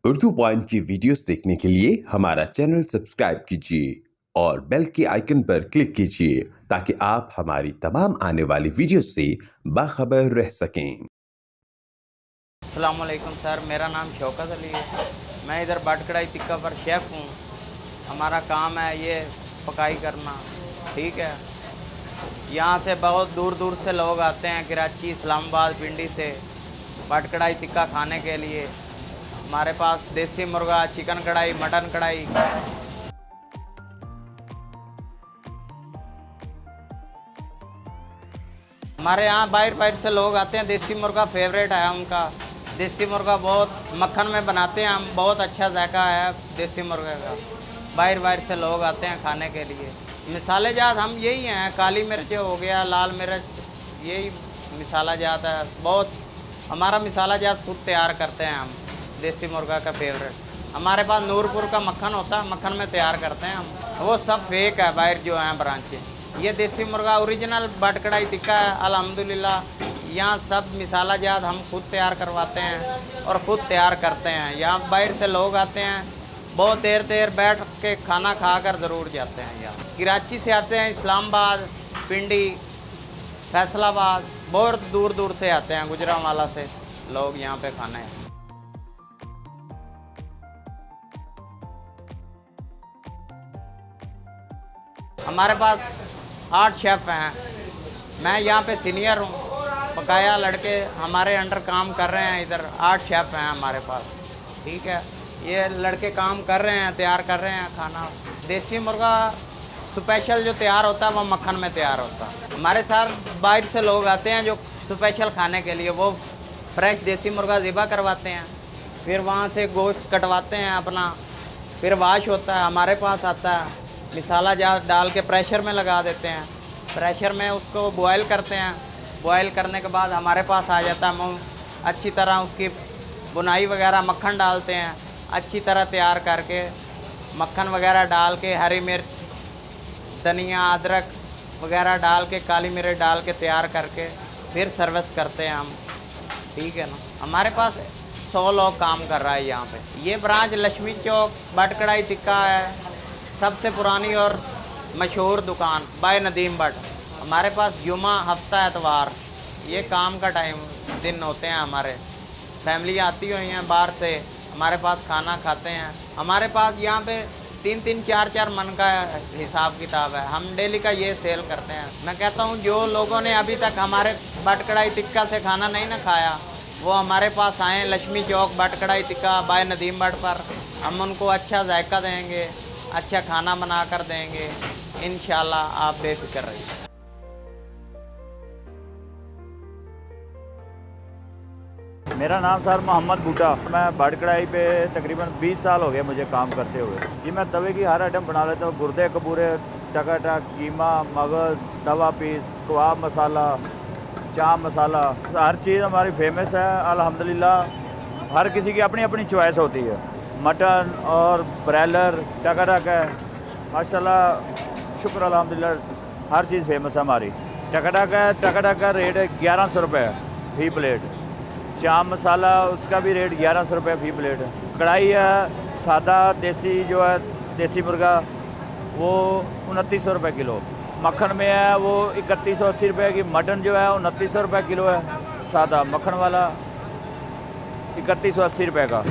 Urdu point की videos देखने के लिए हमारा चैनल सब्सक्राइब कीजिए और बेल के आइकन पर क्लिक कीजिए ताकि आप हमारी तमाम आने वाली वीडियोस से बाखबर रह सकें। अस्सलाम वालेकुम सर, मेरा नाम शौकत अली है। मैं इधर बट कढ़ाई टिक्का पर शेफ़ हूँ। हमारा काम है ये पकाई करना, ठीक है। यहाँ से बहुत दूर दूर से लोग आते हैं, कराची, इस्लामाबाद, पिंडी से बट कढ़ाई टिक्का खाने के लिए। हमारे पास देसी मुर्गा, चिकन कढ़ाई, मटन कढ़ाई। हमारे यहाँ बाहर बाहर से लोग आते हैं। देसी मुर्गा फेवरेट है उनका। देसी मुर्गा बहुत मक्खन में बनाते हैं हम, बहुत अच्छा जायका है देसी मुर्गे का। बाहर बाहर से लोग आते हैं खाने के लिए। मिसाले जात हम यही हैं, काली मिर्च हो गया, लाल मिर्च, यही मिसाला जात है। बहुत हमारा मिसाला जात खुद तैयार करते हैं हम, देसी मुर्गा का फेवरेट। हमारे पास नूरपुर का मक्खन होता है, मक्खन में तैयार करते हैं हम। वो सब फेक है बाहर जो हैं ब्रांचें। ये देसी मुर्गा ओरिजिनल बट कढ़ाई टिक्का है अल्हम्दुलिल्लाह। यहाँ सब मिसाला जात हम खुद तैयार करवाते हैं और ख़ुद तैयार करते हैं। यहाँ बाहर से लोग आते हैं, बहुत देर देर बैठ के खाना खा कर ज़रूर जाते हैं। यहाँ कराची से आते हैं, इस्लामाबाद, पिंडी, फैसलाबाद, बहुत दूर दूर से आते हैं, गुजरांवाला से लोग यहाँ पे खाने। हमारे पास 8 शेफ़ हैं। मैं यहाँ पे सीनियर हूँ। बकाया लड़के हमारे अंडर काम कर रहे हैं। इधर 8 शेफ़ हैं हमारे पास, ठीक है। ये लड़के काम कर रहे हैं, तैयार कर रहे हैं खाना। देसी मुर्गा स्पेशल जो तैयार होता है वो मक्खन में तैयार होता है। हमारे साथ बाहर से लोग आते हैं जो स्पेशल खाने के लिए, वो फ्रेश देसी मुर्गा ज़िबा करवाते हैं, फिर वहाँ से गोश्त कटवाते हैं अपना, फिर वाश होता है, हमारे पास आता है। मिसाला डाल के प्रेशर में लगा देते हैं, प्रेशर में उसको बॉयल करते हैं। बॉयल करने के बाद हमारे पास आ जाता है। हम अच्छी तरह उसकी बुनाई वगैरह, मक्खन डालते हैं अच्छी तरह तैयार करके, मक्खन वगैरह डाल के, हरी मिर्च, धनिया, अदरक वगैरह डाल के, काली मिर्च डाल के तैयार करके फिर सर्विस करते हैं हम, ठीक है ना। हमारे पास 100 लोग काम कर रहा है यहाँ पे। ये ब्रांच लक्ष्मी चौक बट कढ़ाई टिक्का है, सबसे पुरानी और मशहूर दुकान बाय नदीम भट्ट। हमारे पास जुमा, हफ्ता, एतवार ये काम का टाइम दिन होते हैं हमारे। फैमिली आती हुई हैं बाहर से, हमारे पास खाना खाते हैं। हमारे पास यहाँ पे 3-3, 4-4 मन का हिसाब किताब है। हम डेली का ये सेल करते हैं। मैं कहता हूँ जो लोगों ने अभी तक हमारे बट कढ़ाई टिक्का से खाना नहीं ना खाया, वो हमारे पास आएँ लक्ष्मी चौक बट कढ़ाई टिक्का बाय नदीम भट्ट पर। हम उनको अच्छा जायका देंगे, अच्छा खाना बना कर देंगे इंशाल्लाह। आप बेफिक्र रहिए। मेरा नाम सर मोहम्मद बूटा। मैं बट कढ़ाई पे तकरीबन 20 साल हो गए मुझे काम करते हुए। जी मैं तवे की हर आइटम बना लेता हूँ। गुर्दे, कबूरे, टकाटक, कीमा, मगज़, तवा पीस, कबाब मसाला, चाम मसाला, हर चीज़ हमारी फेमस है अल्हम्दुलिल्लाह। हर किसी की अपनी अपनी चॉइस होती है। मटन और ब्रैलर, टकाटक है, माशाल्लाह, शुक्र अल्हम्दुलिल्लाह, हर चीज़ फेमस है हमारी। टकाटक है, टकाटक का रेट है 1100 रुपये फ़ी प्लेट। चाम मसाला उसका भी रेट 1100 रुपये फ़ी प्लेट है। कढ़ाई है सादा देसी, जो है देसी मुर्गा, वो 2900 रुपये किलो। मक्खन में है वो 3180 रुपये की। मटन जो है 2900 रुपये किलो है सादा। मक्खन वाला 3180 रुपये का।